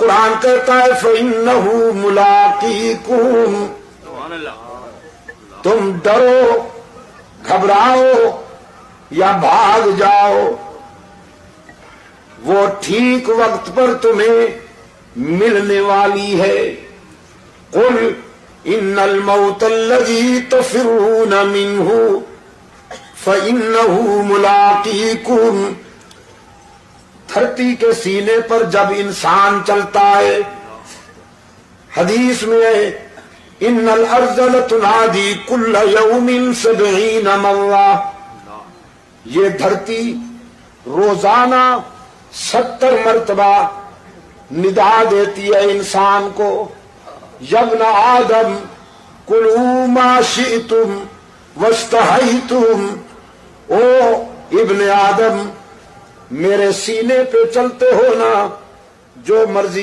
قرآن کہتا ہے فَإِنَّهُ مُلَاقِيكُمْ، تم ڈرو، گھبراؤ یا بھاگ جاؤ، وہ ٹھیک وقت پر تمہیں ملنے والی ہے۔ قُلْ إِنَّ الْمَوْتَ الَّذِي تَفِرُّونَ مِنْهُ فَإِنَّهُ مُلَاقِيكُمْ، دھرتی کے سینے پر جب انسان چلتا ہے، حدیث میں ہے ان الارض لتنادی کل یوم 70 مرہ، یہ دھرتی روزانہ 70 مرتبہ ندا دیتی ہے انسان کو، یا ابن آدم کلوا ما شئتم واشتہیتم، او ابن آدم میرے سینے پہ چلتے ہو نا، جو مرضی